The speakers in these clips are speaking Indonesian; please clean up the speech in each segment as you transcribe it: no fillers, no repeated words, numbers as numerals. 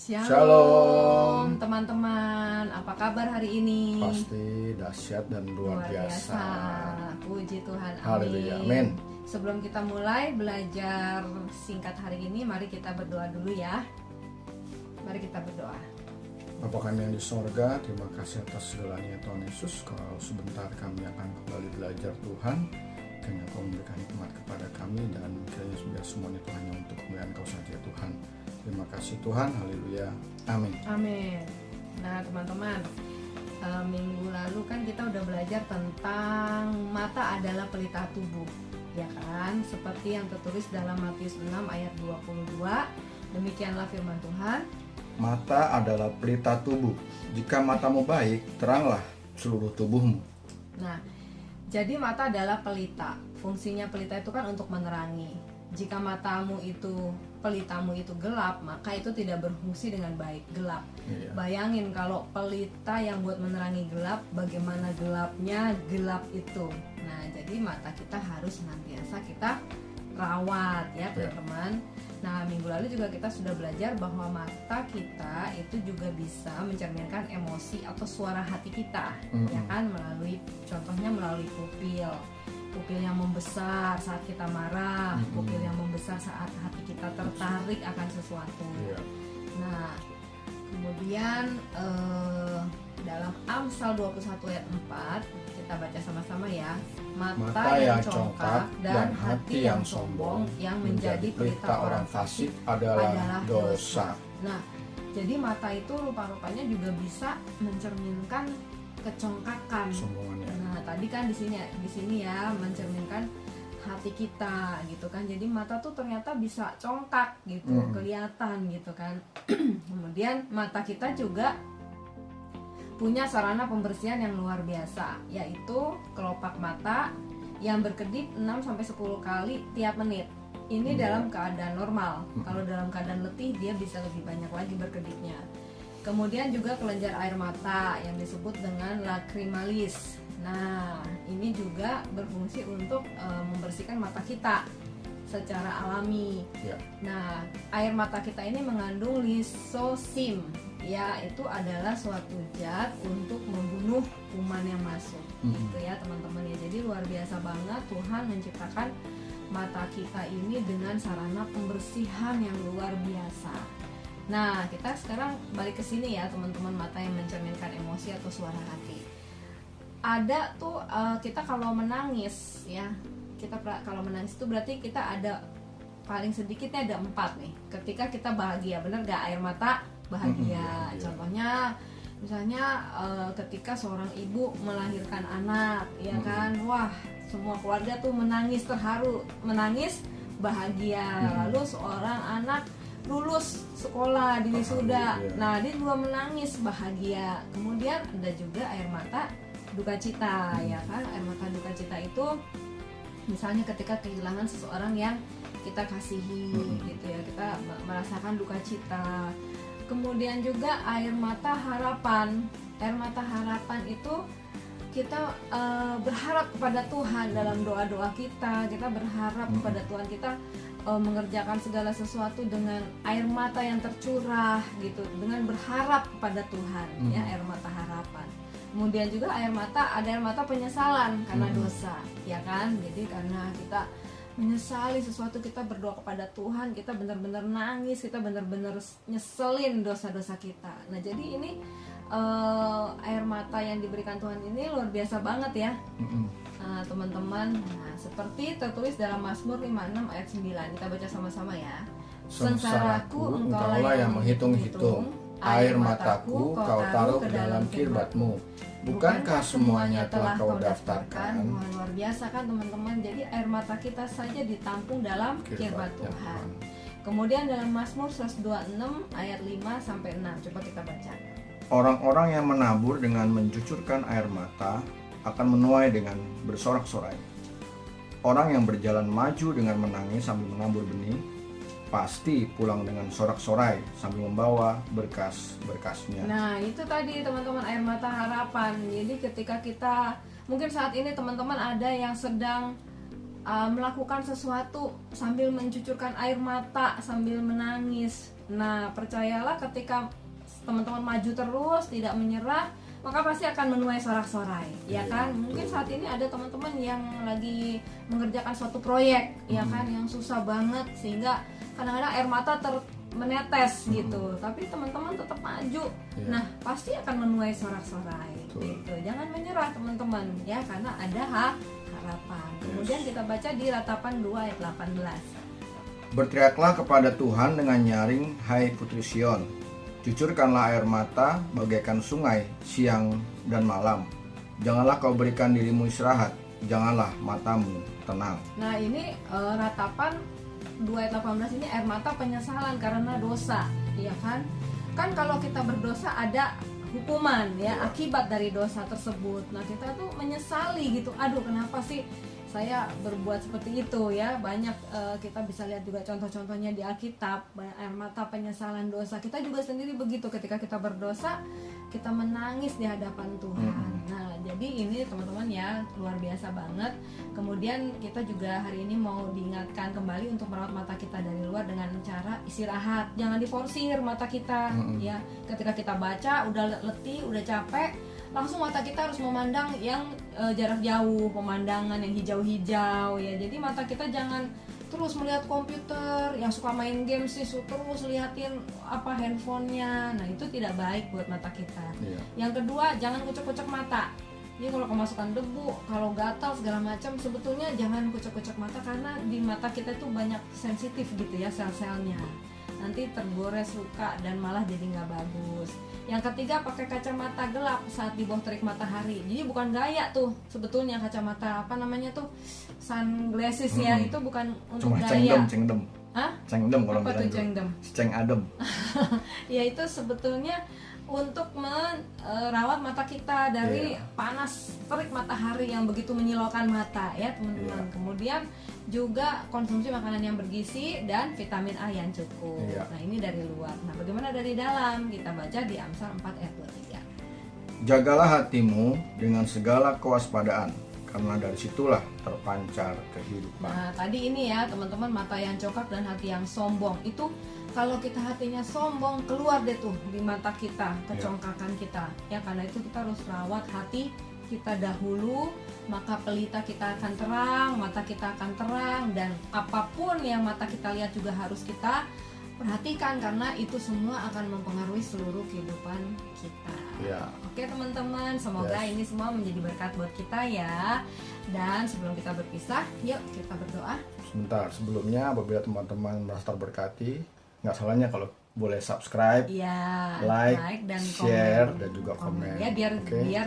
Shalom teman-teman, apa kabar hari ini? Pasti dahsyat dan luar biasa. Puji Tuhan, Haleluya, amin. Sebelum kita mulai belajar singkat hari ini, mari kita berdoa dulu ya. Mari kita berdoa. Bapa kami yang di sorga, terima kasih atas segalanya Tuhan Yesus. Kalau sebentar kami akan kembali belajar Tuhan, kiranya Kau memberikan hikmat kepada kami, dan kiranya biar semuanya itu hanya untuk kemuliaan Kau saja Tuhan. Terima kasih Tuhan, haleluya, amin. Amin. Nah teman-teman, minggu lalu kan kita udah belajar tentang mata adalah pelita tubuh, ya kan? Seperti yang tertulis dalam Matius 6 ayat 22, demikianlah firman Tuhan. Mata adalah pelita tubuh. Jika matamu baik, teranglah seluruh tubuhmu. Nah, jadi mata adalah pelita. Fungsinya pelita itu kan untuk menerangi. Jika pelitamu itu gelap, maka itu tidak berfungsi dengan baik, gelap. Iya. Bayangin kalau pelita yang buat menerangi gelap, bagaimana gelapnya gelap itu. Nah, jadi mata kita harus senantiasa kita rawat ya teman-teman. Nah, minggu lalu juga kita sudah belajar bahwa mata kita itu juga bisa mencerminkan emosi atau suara hati kita, ya kan, contohnya melalui pupil yang membesar saat kita marah, pupil yang membesar saat hati kita tertarik akan sesuatu. Nah, kemudian dalam Amsal 21 ayat 4 kita baca sama-sama ya. Mata yang congkak dan hati yang sombong yang menjadi pelita orang fasik adalah dosa. Nah, jadi mata itu rupa-rupanya juga bisa mencerminkan kecongkakan. Nah, tadi kan di sini ya mencerminkan hati kita gitu kan. Jadi mata tuh ternyata bisa congkak gitu, kelihatan gitu kan. Kemudian mata kita juga punya sarana pembersihan yang luar biasa, yaitu kelopak mata yang berkedip 6-10 kali tiap menit. Ini dalam keadaan normal. Kalau dalam keadaan letih dia bisa lebih banyak lagi berkedipnya. Kemudian juga kelenjar air mata yang disebut dengan lacrimalis. Nah, ini juga berfungsi untuk membersihkan mata kita secara alami. Nah, air mata kita ini mengandung lisosim, yaitu adalah suatu zat untuk membunuh kuman yang masuk. Gitu ya teman-teman ya. Jadi luar biasa banget Tuhan menciptakan mata kita ini dengan sarana pembersihan yang luar biasa. Nah, kita sekarang balik ke sini ya teman-teman, mata yang mencerminkan emosi atau suara hati. Ada tuh kita kalau menangis ya, kalau menangis itu berarti kita ada paling sedikitnya ada 4 nih. Ketika kita bahagia, bener gak? Air mata bahagia. Contohnya misalnya ketika seorang ibu melahirkan anak, ya kan, wah semua keluarga tuh menangis terharu, menangis bahagia. Lalu seorang anak lulus sekolah di wisuda, nah dia juga menangis bahagia. Kemudian ada juga air mata duka cita, ya kan. Air mata duka cita itu misalnya ketika kehilangan seseorang yang kita kasihi, gitu ya, kita merasakan duka cita. Kemudian juga air mata harapan. Air mata harapan itu kita berharap kepada Tuhan dalam doa-doa kita berharap kepada Tuhan, kita mengerjakan segala sesuatu dengan air mata yang tercurah gitu, dengan berharap kepada Tuhan, ya, air mata harapan. Kemudian juga ada air mata penyesalan karena dosa, ya kan. Jadi karena kita menyesali sesuatu, kita berdoa kepada Tuhan, kita benar-benar nangis, kita benar-benar nyeselin dosa-dosa kita. Nah, jadi ini air mata yang diberikan Tuhan ini luar biasa banget ya. Nah, teman-teman, seperti tertulis dalam Mazmur 56 ayat 9. Kita baca sama-sama ya. Sengsaraku engkaulah yang menghitung-hitung, air mataku kau taruh ke dalam kirbatmu. Bukankah semuanya telah kau daftarkan? Wah, luar biasa kan teman-teman. Jadi air mata kita saja ditampung dalam kirbat Tuhan. Kemudian dalam Mazmur 126 ayat 5-6. Coba kita baca. Orang-orang yang menabur dengan mencucurkan air mata akan menuai dengan bersorak-sorai. Orang yang berjalan maju dengan menangis sambil menabur benih pasti pulang dengan sorak-sorai sambil membawa berkas-berkasnya. Nah, itu tadi teman-teman, air mata harapan. Jadi ketika kita, mungkin saat ini teman-teman ada yang sedang melakukan sesuatu sambil mencucurkan air mata, sambil menangis. Nah, percayalah ketika teman-teman maju terus, tidak menyerah, maka pasti akan menuai sorak-sorai, ya kan? Mungkin saat ini ada teman-teman yang lagi mengerjakan suatu proyek, ya kan, yang susah banget sehingga kadang-kadang air mata menetes gitu. Tapi teman-teman tetap maju. Nah, pasti akan menuai sorak-sorai. Gitu. Jangan menyerah teman-teman, ya, karena ada harapan. Kemudian kita baca di Ratapan 2 ayat 18. Berteriaklah kepada Tuhan dengan nyaring, hai putri Sion. Cucurkanlah air mata bagaikan sungai siang dan malam. Janganlah kau berikan dirimu istirahat, janganlah matamu tenang. Nah, ini Ratapan 2 ayat 18 ini air mata penyesalan karena dosa, ya kan? Kan kalau kita berdosa ada hukuman, ya, akibat dari dosa tersebut. Nah, kita tuh menyesali gitu. Aduh, kenapa sih saya berbuat seperti itu, ya? Banyak kita bisa lihat juga contoh-contohnya di Alkitab, air mata penyesalan dosa. Kita juga sendiri begitu, ketika kita berdosa, kita menangis di hadapan Tuhan. Nah, jadi ini teman-teman ya, luar biasa banget. Kemudian kita juga hari ini mau diingatkan kembali untuk merawat mata kita dari luar dengan cara istirahat. Jangan diforsir mata kita, ya. Ketika kita baca, udah letih, udah capek, langsung mata kita harus memandang yang jarak jauh, pemandangan yang hijau-hijau, ya. Jadi mata kita jangan terus melihat komputer, yang suka main game sih terus lihatin handphonenya. Nah, itu tidak baik buat mata kita. Yang kedua, jangan kucek-kucek mata. Jadi kalau kemasukan debu, kalau gatal segala macam, sebetulnya jangan kucek-kucek mata, karena di mata kita itu banyak sensitif gitu ya, sel-selnya. Nanti tergores, luka, dan malah jadi nggak bagus. Yang ketiga, pakai kacamata gelap saat di bawah terik matahari. Jadi bukan gaya tuh sebetulnya kacamata sunglasses ya, itu bukan untuk cuma gaya. Cengdem. Hah? Cengdem kalau apa tuh cengdem? Ceng adem. Ya, itu sebetulnya untuk merawat mata kita dari panas terik matahari yang begitu menyilaukan mata, ya teman-teman. Kemudian juga konsumsi makanan yang bergizi dan vitamin A yang cukup. Nah, ini dari luar. Nah, bagaimana dari dalam? Kita baca di Amsal 4 ayat 23. Jagalah hatimu dengan segala kewaspadaan, karena dari situlah terpancar kehidupan. Nah, tadi ini ya teman-teman, mata yang congkak dan hati yang sombong. Itu kalau kita hatinya sombong, keluar deh tuh di mata kita, kecongkakan kita. Ya, karena itu kita harus rawat hati kita dahulu, maka pelita kita akan terang, mata kita akan terang, dan apapun yang mata kita lihat juga harus kita perhatikan, karena itu semua akan mempengaruhi seluruh kehidupan kita. Oke teman-teman, semoga ini semua menjadi berkat buat kita ya. Dan sebelum kita berpisah, yuk kita berdoa. Sebentar, sebelumnya apabila teman-teman merasa terberkati, nggak salahnya kalau boleh subscribe, like dan share, dan juga komen. Ya, biar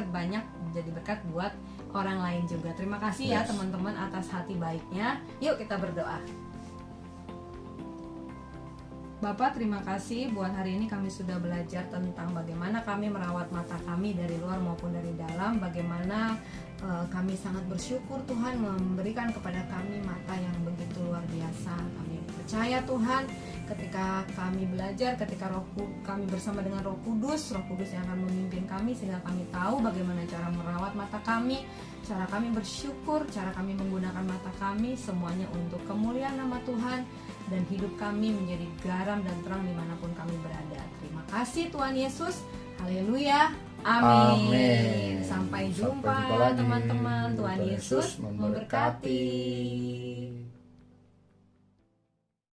banyak menjadi berkat buat orang lain juga. Terima kasih ya teman-teman atas hati baiknya. Yuk kita berdoa. Bapak, terima kasih buat hari ini kami sudah belajar tentang bagaimana kami merawat mata kami dari luar maupun dari dalam. Bagaimana kami sangat bersyukur Tuhan memberikan kepada kami mata yang begitu luar biasa. Kami percaya Tuhan, ketika kami belajar, ketika kami bersama dengan Roh Kudus yang akan memimpin kami, sehingga kami tahu bagaimana cara merawat mata kami, cara kami bersyukur, cara kami menggunakan mata kami, semuanya untuk kemuliaan nama Tuhan, dan hidup kami menjadi garam dan terang dimanapun kami berada. Terima kasih Tuhan Yesus. Haleluya. Amin. Sampai jumpa teman-teman. Tuhan Yesus memberkati.